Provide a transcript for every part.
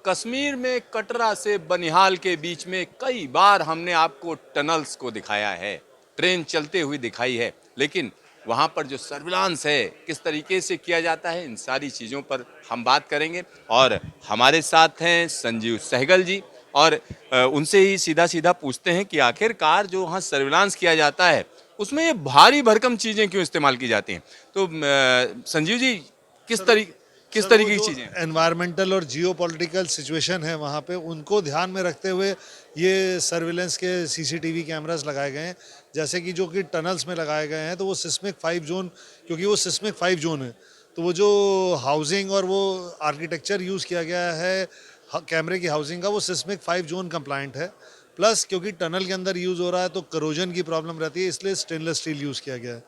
कश्मीर में कटरा से बनिहाल के बीच में कई बार हमने आपको टनल्स को दिखाया है, ट्रेन चलते हुए दिखाई है, लेकिन वहाँ पर जो सर्विलांस है किस तरीके से किया जाता है, इन सारी चीज़ों पर हम बात करेंगे। और हमारे साथ हैं संजीव सहगल जी, और उनसे ही सीधा सीधा पूछते हैं कि आखिरकार जो वहाँ सर्विलांस किया जाता है उसमें ये भारी भरकम चीज़ें क्यों इस्तेमाल की जाती हैं। तो संजीव जी, किस सर तरीके किस सर वो तरीके की जो चीज़ें हैं? एनवायरमेंटल और जियोपॉलिटिकल सिचुएशन है वहाँ पे उनको ध्यान में रखते हुए ये सर्विलेंस के सीसीटीवी कैमरास लगाए गए हैं। जैसे कि जो कि टनल्स में लगाए गए हैं तो वो सिस्मिक 5 जोन, क्योंकि वो सिस्मिक 5 जोन है तो वो जो हाउसिंग और वो आर्किटेक्चर यूज़ किया गया है कैमरे की हाउसिंग का, वो सिस्मिक 5 जोन कंप्लाइंट है। प्लस क्योंकि टनल के अंदर यूज़ हो रहा है तो करोजन की प्रॉब्लम रहती है, इसलिए स्टेनलेस स्टील यूज़ किया गया है।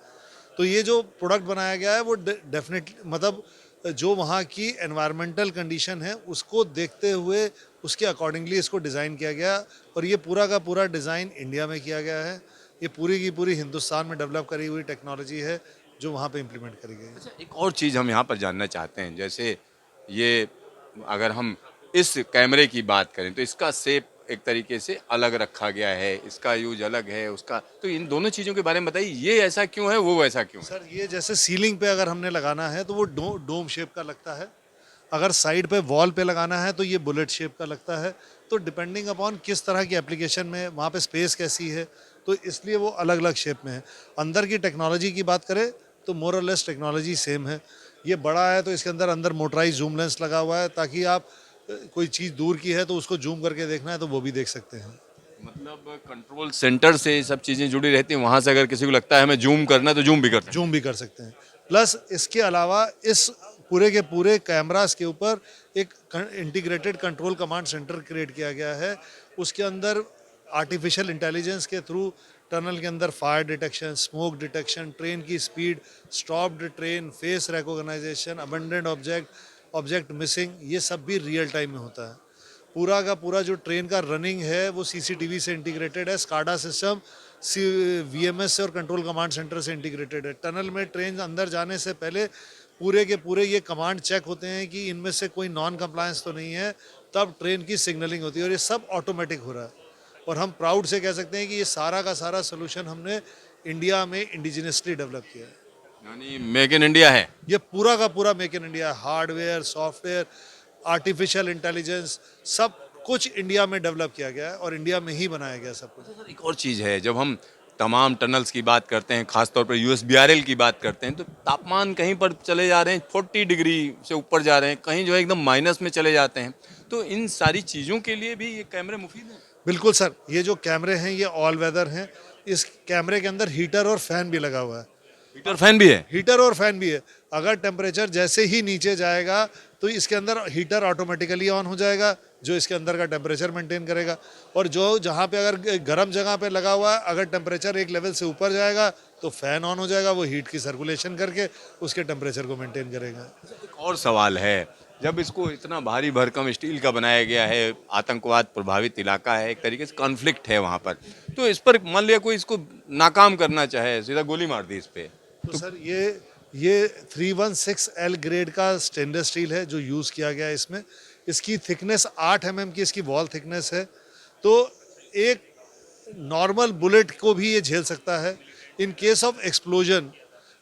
तो ये जो प्रोडक्ट बनाया गया है वो डेफिनेटली मतलब जो वहाँ की एनवायरमेंटल कंडीशन है उसको देखते हुए उसके अकॉर्डिंगली इसको डिज़ाइन किया गया। और ये पूरा का पूरा डिज़ाइन इंडिया में किया गया है। ये पूरी की पूरी हिंदुस्तान में डेवलप करी हुई टेक्नोलॉजी है जो वहाँ पे इम्प्लीमेंट करी गई है। अच्छा, एक और चीज़ हम यहाँ पर जानना चाहते हैं। जैसे ये, अगर हम इस कैमरे की बात करें तो इसका शेप एक तरीके से अलग रखा गया है, इसका यूज अलग है उसका, तो इन दोनों चीज़ों के बारे में बताइए, ये ऐसा क्यों है, वो वैसा क्यों है? सर ये जैसे सीलिंग पे अगर हमने लगाना है तो वो डोम शेप का लगता है। अगर साइड पे वॉल पे लगाना है तो ये बुलेट शेप का लगता है। तो डिपेंडिंग अपॉन किस तरह की एप्लीकेशन में वहाँ पे स्पेस कैसी है तो इसलिए वो अलग अलग शेप में है। अंदर की टेक्नोलॉजी की बात करें तो मोर और लेस टेक्नोलॉजी सेम है। ये बड़ा है तो इसके अंदर अंदर मोटराइज जूम लेंस लगा हुआ है ताकि आप कोई चीज़ दूर की है तो उसको जूम करके देखना है तो वो भी देख सकते हैं। मतलब कंट्रोल सेंटर से ये सब चीज़ें जुड़ी रहती हैं, वहाँ से अगर किसी को लगता है हमें जूम करना है तो जूम भी करते हैं। जूम भी कर सकते हैं। प्लस इसके अलावा इस पूरे के पूरे कैमरास के ऊपर एक integrated control command centre create किया गया है। उसके अंदर आर्टिफिशियल इंटेलिजेंस के थ्रू टनल के अंदर fire detection, smoke detection, train की speed, stopped train, face recognisation, abandoned object, object missing, ये सब भी रियल टाइम में होता है। पूरा का पूरा जो ट्रेन का रनिंग है वो सीसीटीवी से इंटीग्रेटेड है। स्काडा सिस्टम वीएमएस से और कंट्रोल कमांड सेंटर से इंटीग्रेटेड है। टनल में ट्रेन अंदर जाने से पहले पूरे के पूरे ये कमांड चेक होते हैं कि इनमें से कोई नॉन कंप्लायंस तो नहीं है, तब ट्रेन की सिग्नलिंग होती है और ये सब ऑटोमेटिक हो रहा है। और हम प्राउड से कह सकते हैं कि ये सारा का सारा सोल्यूशन हमने इंडिया में इंडिजिनसली डेवलप किया है। यानी मेक इन इंडिया है। ये पूरा का पूरा make in India, hardware, software, artificial intelligence, सब कुछ इंडिया में डेवलप किया गया है और इंडिया में ही बनाया गया सब कुछ। सर, एक और चीज़ है, जब हम तमाम टनल्स की बात करते हैं, खासतौर पर यूएसबीआरएल की बात करते हैं, तो तापमान कहीं पर चले जा रहे हैं 40 डिग्री से ऊपर जा रहे हैं, कहीं जो है एकदम माइनस में चले जाते हैं। तो इन सारी चीज़ों के लिए भी ये कैमरे मुफीद हैं। बिल्कुल सर, ये जो कैमरे हैं ये ऑल वेदर हैं। इस कैमरे के अंदर हीटर और फैन भी लगा हुआ है। हीटर फैन भी है। हीटर और फैन भी है। अगर टेम्परेचर जैसे ही नीचे जाएगा तो इसके अंदर हीटर ऑटोमेटिकली ऑन हो जाएगा जो इसके अंदर का टेम्परेचर मेंटेन करेगा। और जो जहाँ पे अगर गर्म जगह पे लगा हुआ है, अगर टेम्परेचर एक लेवल से ऊपर जाएगा तो फैन ऑन हो जाएगा, वो हीट की सर्कुलेशन करके उसके टेम्परेचर को मेंटेन करेगा। एक और सवाल है, जब इसको इतना भारी भरकम स्टील का बनाया गया है, आतंकवाद प्रभावित इलाका है, एक तरीके से कॉन्फ्लिक्ट है वहाँ पर, तो इस पर मान लिया कोई इसको नाकाम करना चाहे, सीधा गोली मार दी इस पे, तो सर ये 316L ग्रेड का स्टेनलेस स्टील है जो यूज़ किया गया है इसमें। इसकी थिकनेस 8 mm की इसकी वॉल थिकनेस है। तो एक नॉर्मल बुलेट को भी ये झेल सकता है। इन केस ऑफ एक्सप्लोजन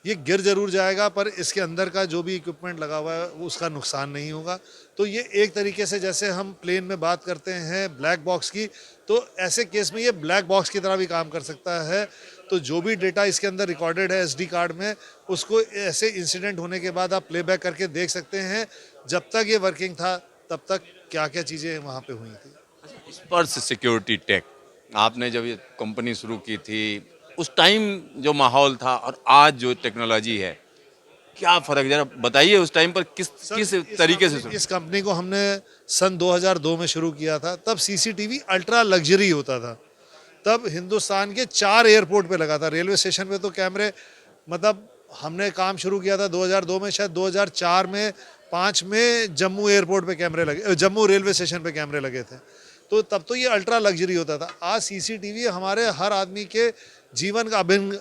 ये गिर जरूर जाएगा पर इसके अंदर का जो भी इक्विपमेंट लगा हुआ है उसका नुकसान नहीं होगा। तो ये एक तरीके से जैसे हम प्लेन में बात करते हैं ब्लैक बॉक्स की, तो ऐसे केस में ये ब्लैक बॉक्स की तरह भी काम कर सकता है। तो जो भी डेटा इसके अंदर रिकॉर्डेड है एसडी कार्ड में, उसको ऐसे इंसिडेंट होने के बाद आप प्लेबैक करके देख सकते हैं जब तक ये वर्किंग था तब तक क्या क्या चीज़ें वहाँ पे हुई थी। स्पर्श सिक्योरिटी टेक, आपने जब ये कंपनी शुरू की थी, उस टाइम जो माहौल था और आज जो टेक्नोलॉजी है, क्या फर्क, जरा बताइए उस टाइम पर किस किस तरीके से शुरू। इस कंपनी को हमने सन 2002 में शुरू किया था। तब सीसीटीवी अल्ट्रा लग्जरी होता था। तब हिंदुस्तान के 4 एयरपोर्ट पे लगा था। रेलवे स्टेशन पे तो कैमरे, मतलब हमने काम शुरू किया था 2002 में, शायद 2004 में 5 में जम्मू एयरपोर्ट पे कैमरे लगे, जम्मू रेलवे स्टेशन पे कैमरे लगे थे। तो तब तो ये अल्ट्रा लग्जरी होता था। आज सीसीटीवी हमारे हर आदमी के जीवन का अभिन्न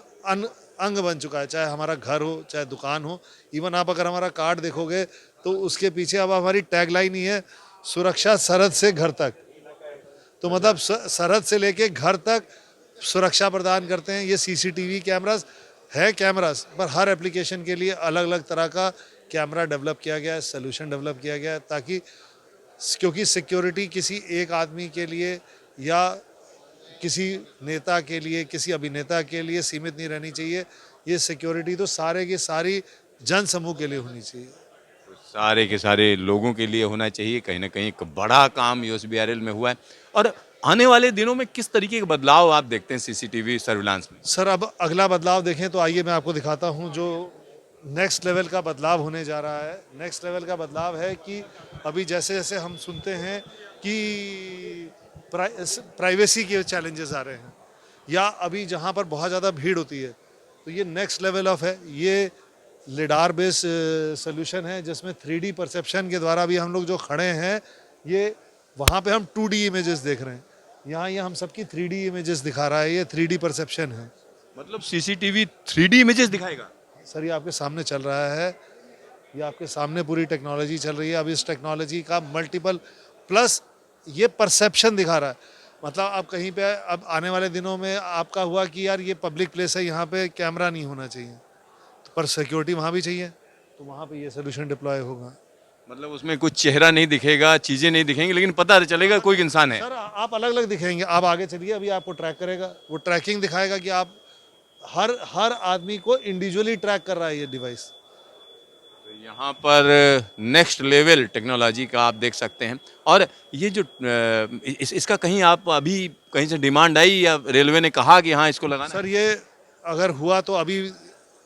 अंग बन चुका है, चाहे हमारा घर हो चाहे दुकान हो। इवन आप अगर हमारा कार्ड देखोगे तो उसके पीछे अब हमारी टैगलाइन ही है, सुरक्षा सरहद से घर तक। तो मतलब सरहद से लेके घर तक सुरक्षा प्रदान करते हैं। ये सीसीटीवी कैमरास है, कैमरास पर हर एप्लीकेशन के लिए अलग अलग तरह का कैमरा डेवलप किया गया है, सोल्यूशन डेवलप किया गया है, ताकि क्योंकि सिक्योरिटी किसी एक आदमी के लिए या किसी नेता के लिए, किसी अभिनेता के लिए सीमित नहीं रहनी चाहिए। ये सिक्योरिटी तो सारे की सारी जन समूह के लिए होनी चाहिए। सारे के सारे लोगों के लिए होना चाहिए। कहीं ना कहीं एक बड़ा काम यूएसबीआरएल में हुआ है। और आने वाले दिनों में किस तरीके के बदलाव आप देखते हैं सीसीटीवी सर्विलांस में? सर अब अगला बदलाव देखें तो आइए मैं आपको दिखाता हूं जो नेक्स्ट लेवल का बदलाव होने जा रहा है। नेक्स्ट लेवल का बदलाव है कि अभी जैसे जैसे हम सुनते हैं कि प्राइवेसी के चैलेंजेस आ रहे हैं, या अभी जहां पर बहुत ज़्यादा भीड़ होती है, तो ये नेक्स्ट लेवल ऑफ है। ये लिडार बेस्ड सोल्यूशन है जिसमें 3D परसेप्शन के द्वारा भी हम लोग जो खड़े हैं, ये वहाँ पे हम 2D इमेजेस देख रहे हैं। यहाँ ये हम सबकी 3D इमेजेस दिखा रहा है। ये 3D परसेप्शन है। मतलब सीसीटीवी 3D इमेजेस दिखाएगा? सर ये आपके सामने चल रहा है, ये आपके सामने पूरी टेक्नोलॉजी चल रही है। अब इस टेक्नोलॉजी का मल्टीपल प्लस ये परसेप्शन दिखा रहा है। मतलब आप कहीं पे अब आने वाले दिनों में आपका हुआ कि यार ये पब्लिक प्लेस है, यहाँ पे कैमरा नहीं होना चाहिए, तो पर सिक्योरिटी वहाँ भी चाहिए, तो वहाँ पे ये सोल्यूशन डिप्लॉय होगा। मतलब उसमें कुछ चेहरा नहीं दिखेगा, चीजें नहीं दिखेंगी, लेकिन पता चलेगा कोई इंसान है। सर आप अलग अलग दिखेंगे। आप आगे चलिए, अभी आपको ट्रैक करेगा, वो ट्रैकिंग दिखाएगा कि आप हर आदमी को इंडिविजुअली ट्रैक कर रहा है ये डिवाइस। तो यहाँ पर नेक्स्ट लेवल टेक्नोलॉजी का आप देख सकते हैं। और ये जो इसका कहीं आप अभी कहीं से डिमांड आई या रेलवे ने कहा कि हाँ इसको लगाना? सर ये अगर हुआ तो अभी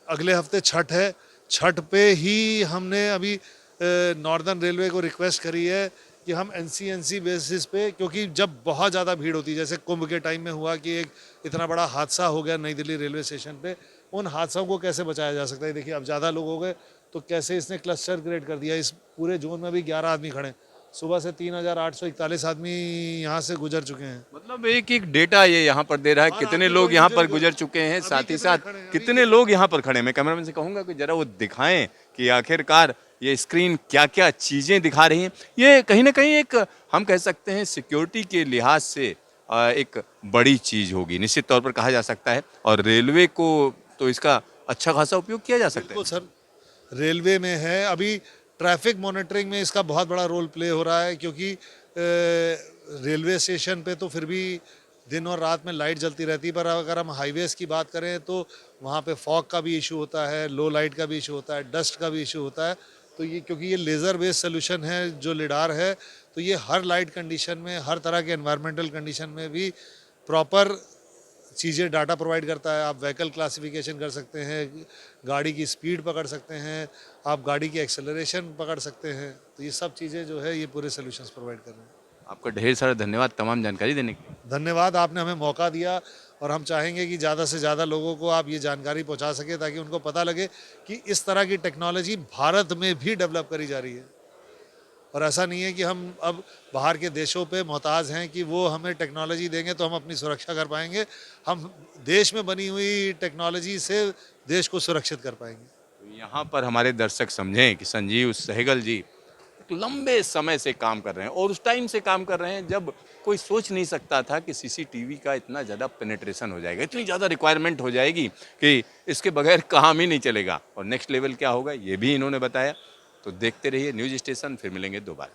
अगले हफ्ते छठ है, छठ पे ही हमने अभी नॉर्दर्न रेलवे को रिक्वेस्ट करी है कि हम एनसीएनसी बेसिस पे, क्योंकि जब बहुत ज़्यादा भीड़ होती है, जैसे कुंभ के टाइम में हुआ कि एक इतना बड़ा हादसा हो गया नई दिल्ली रेलवे स्टेशन पे, उन हादसों को कैसे बचाया जा सकता है। देखिए अब ज़्यादा लोग हो गए तो कैसे इसने क्लस्टर क्रिएट कर दिया। इस पूरे जोन में भी 11 आदमी खड़े हैं। सुबह से 3841 आदमी यहाँ से गुजर चुके हैं। मतलब एक एक डेटा ये यहाँ पर दे रहा है, कितने लोग यहाँ पर गुजर चुके हैं, साथ ही साथ कितने लोग यहाँ पर खड़े हैं। मैं कैमरामैन से कहूँगा कि जरा वो दिखाएं कि आखिरकार ये स्क्रीन क्या क्या चीज़ें दिखा रही हैं। ये कहीं ना कहीं एक हम कह सकते हैं सिक्योरिटी के लिहाज से एक बड़ी चीज़ होगी, निश्चित तौर पर कहा जा सकता है। और रेलवे को तो इसका अच्छा खासा उपयोग किया जा सकता है। सर रेलवे में है, अभी ट्रैफिक मॉनिटरिंग में इसका बहुत बड़ा रोल प्ले हो रहा है, क्योंकि रेलवे स्टेशन पे तो फिर भी दिन और रात में लाइट जलती रहती है, पर अगर हम हाईवेज़ की बात करें तो वहाँ पे फॉग का भी इशू होता है, लो लाइट का भी इशू होता है, डस्ट का भी इशू होता है। तो ये क्योंकि ये लेज़र बेस्ड सोल्यूशन है जो लिडार है, तो ये हर लाइट कंडीशन में, हर तरह के एनवायरमेंटल कंडीशन में भी प्रॉपर चीज़ें डाटा प्रोवाइड करता है। आप व्हीकल क्लासिफिकेशन कर सकते हैं, गाड़ी की स्पीड पकड़ सकते हैं, आप गाड़ी की एक्सेलरेशन पकड़ सकते हैं। तो ये सब चीज़ें जो है ये पूरे सोल्यूशंस प्रोवाइड कर रहे हैं। आपका ढेर सारा धन्यवाद तमाम जानकारी देने के लिए। धन्यवाद, आपने हमें मौका दिया, और हम चाहेंगे कि ज़्यादा से ज़्यादा लोगों को आप ये जानकारी पहुंचा सके, ताकि उनको पता लगे कि इस तरह की टेक्नोलॉजी भारत में भी डेवलप करी जा रही है। और ऐसा नहीं है कि हम अब बाहर के देशों पे मोहताज हैं कि वो हमें टेक्नोलॉजी देंगे तो हम अपनी सुरक्षा कर पाएंगे। हम देश में बनी हुई टेक्नोलॉजी से देश को सुरक्षित कर पाएंगे। तो यहाँ पर हमारे दर्शक समझें कि संजीव सहगल जी एक लंबे समय से काम कर रहे हैं, और उस टाइम से काम कर रहे हैं जब कोई सोच नहीं सकता था कि सीसीटीवी का इतना ज़्यादा पेनिट्रेशन हो जाएगा, इतनी ज़्यादा रिक्वायरमेंट हो जाएगी कि इसके बगैर काम ही नहीं चलेगा। और नेक्स्ट लेवल क्या होगा ये भी इन्होंने बताया। तो देखते रहिए न्यूज़ स्टेशन, फिर मिलेंगे दोबारा।